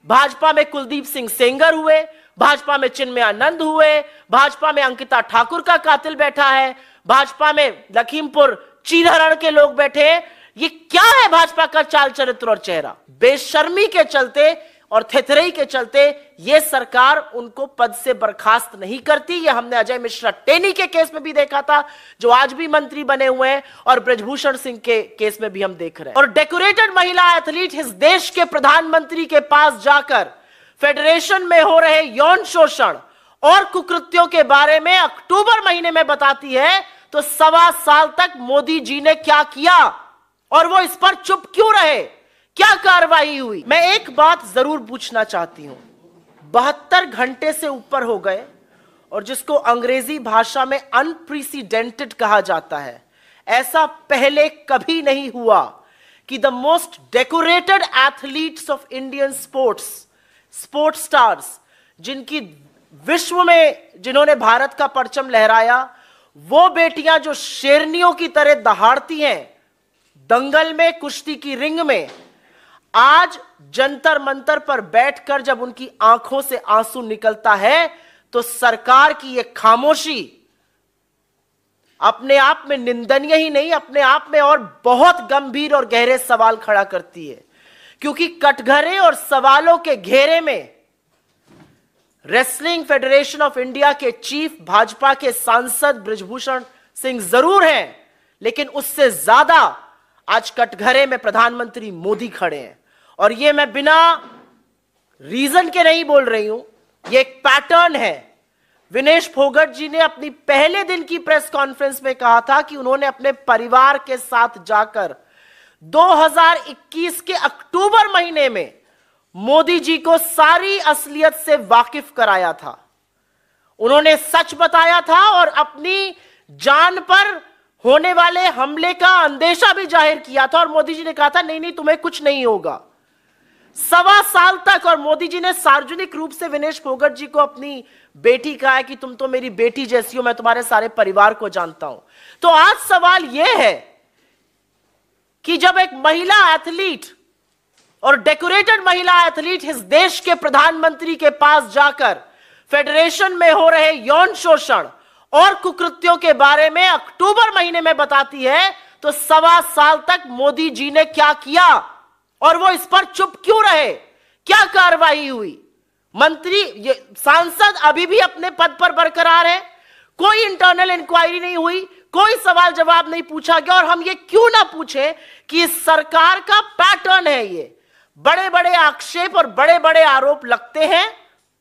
भाजपा में कुलदीप सिंह सेंगर हुए, भाजपा में चिन्मय आनंद हुए, भाजपा में अंकिता ठाकुर का कातिल बैठा है, भाजपा में लखीमपुर चीरहरण के लोग बैठे हैं। ये क्या है भाजपा का चाल चरित्र और चेहरा? बेशर्मी के चलते और थेथरई के चलते ये सरकार उनको पद से बर्खास्त नहीं करती। ये हमने अजय मिश्रा टेनी के केस में भी देखा था, जो आज भी मंत्री बने हुए हैं, और ब्रजभूषण सिंह के केस में भी हम देख रहे हैं। और डेकोरेटेड महिला एथलीट इस देश के प्रधानमंत्री के पास जाकर फेडरेशन में हो रहे यौन शोषण और कुकृत्यों के बारे में अक्टूबर महीने में बताती है, तो 1.25 साल तक मोदी जी ने क्या किया और वो इस पर चुप क्यों रहे? क्या कार्रवाई हुई? मैं एक बात जरूर पूछना चाहती हूं। 72 घंटे से ऊपर हो गए, और जिसको अंग्रेजी भाषा में अनप्रेसिडेंटेड कहा जाता है, ऐसा पहले कभी नहीं हुआ कि the most decorated athletes of Indian sports stars, जिनकी विश्व में जिन्होंने भारत का परचम लहराया, वो बेटियां जो शेरनियों की तरह दहाड़ती हैं दंगल में, कुश्ती की रिंग में, आज जंतर मंतर पर बैठकर जब उनकी आंखों से आंसू निकलता है, तो सरकार की यह खामोशी अपने आप में निंदनीय ही नहीं, अपने आप में और बहुत गंभीर और गहरे सवाल खड़ा करती है। क्योंकि कटघरे और सवालों के घेरे में रेसलिंग फेडरेशन ऑफ इंडिया के चीफ भाजपा के सांसद ब्रजभूषण सिंह जरूर हैं, लेकिन उससे ज्यादा आज कटघरे में प्रधानमंत्री मोदी खड़े हैं। और ये मैं बिना रीजन के नहीं बोल रही हूं, ये एक पैटर्न है। विनेश फोगट जी ने अपनी पहले दिन की प्रेस कॉन्फ्रेंस में कहा था कि उन्होंने अपने परिवार के साथ जाकर 2021 के अक्टूबर महीने में मोदी जी को सारी असलियत से वाकिफ कराया था। उन्होंने सच बताया था और अपनी जान पर होने वाले हमले का अंदेशा भी जाहिर किया था, और मोदी जी ने कहा था नहीं नहीं तुम्हें कुछ नहीं होगा। 1.25 साल तक, और मोदी जी ने सार्वजनिक रूप से विनेश फोगट जी को अपनी बेटी कहा है कि तुम तो मेरी बेटी जैसी हो, मैं तुम्हारे सारे परिवार को जानता हूं। तो आज सवाल यह है कि जब एक महिला एथलीट और डेकोरेटेड महिला एथलीट इस देश के प्रधानमंत्री के पास जाकर फेडरेशन में हो रहे यौन शोषण और कुकृत्यों के बारे में अक्टूबर महीने में बताती है, तो 1.25 साल तक मोदी जी ने क्या किया और वो इस पर चुप क्यों रहे? क्या कार्रवाई हुई? मंत्री सांसद अभी भी अपने पद पर बरकरार है, कोई इंटरनल इंक्वायरी नहीं हुई, कोई सवाल जवाब नहीं पूछा गया। और हम ये क्यों ना पूछें कि इस सरकार का पैटर्न है, ये बड़े बड़े आक्षेप और बड़े बड़े आरोप लगते हैं,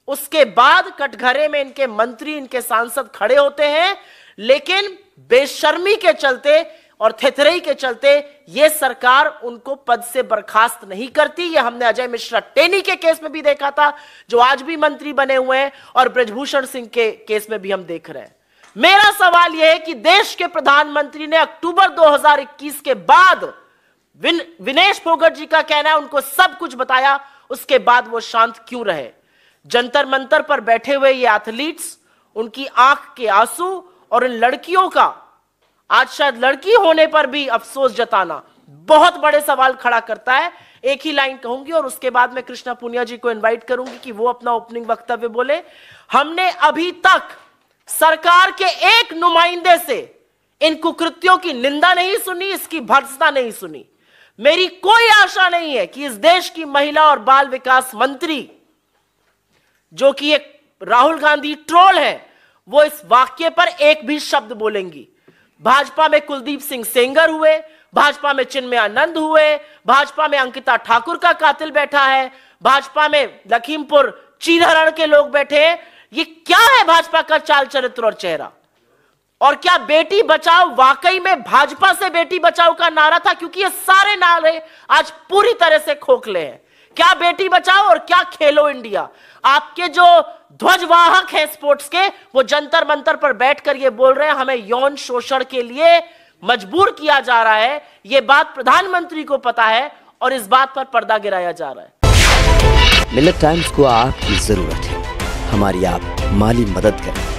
उसके बाद कटघरे में इनके मंत्री, इनके सांसद खड़े होते हैं, लेकिन बेशर्मी के चलते और थेथरई के चलते यह सरकार उनको पद से बर्खास्त नहीं करती। यह हमने अजय मिश्रा टेनी के केस में भी देखा था, जो आज भी मंत्री बने हुए हैं, और ब्रजभूषण सिंह के केस में भी हम देख रहे हैं। मेरा सवाल यह है कि देश के प्रधानमंत्री ने अक्टूबर 2021 के बाद, विनेश फोगट जी का कहना है उनको सब कुछ बताया, उसके बाद वो शांत क्यों रहे? जंतर मंतर पर बैठे हुए ये एथलीट्स, उनकी आंख के आंसू और इन लड़कियों का आज शायद लड़की होने पर भी अफसोस जताना बहुत बड़े सवाल खड़ा करता है। एक ही लाइन कहूंगी और उसके बाद मैं कृष्णा पुनिया जी को इनवाइट करूंगी कि वो अपना ओपनिंग वक्तव्य बोले। हमने अभी तक सरकार के एक नुमाइंदे से इन कुकृत्यों की निंदा नहीं सुनी, इसकी भर्त्सना नहीं सुनी। मेरी कोई आशा नहीं है कि इस देश की महिला और बाल विकास मंत्री, जो कि एक राहुल गांधी ट्रोल है, वो इस वाक्य पर एक भी शब्द बोलेंगी। भाजपा में कुलदीप सिंह सेंगर हुए, भाजपा में चिन्मय आनंद हुए, भाजपा में अंकिता ठाकुर का कातिल बैठा है, भाजपा में लखीमपुर चीरहरण के लोग बैठे हैं। ये क्या है भाजपा का चाल चरित्र और चेहरा? और क्या बेटी बचाओ वाकई में भाजपा से बेटी बचाओ का नारा था? क्योंकि ये सारे नारे आज पूरी तरह से खोखले हैं। क्या बेटी बचाओ और क्या खेलो इंडिया? आपके जो ध्वजवाहक हैं स्पोर्ट्स के, वो जंतर मंतर पर बैठकर ये बोल रहे हैं हमें यौन शोषण के लिए मजबूर किया जा रहा है। ये बात प्रधानमंत्री को पता है और इस बात पर पर्दा गिराया जा रहा है। मिलियट टाइम्स को आपकी जरूरत है, हमारी आप माली मदद करें।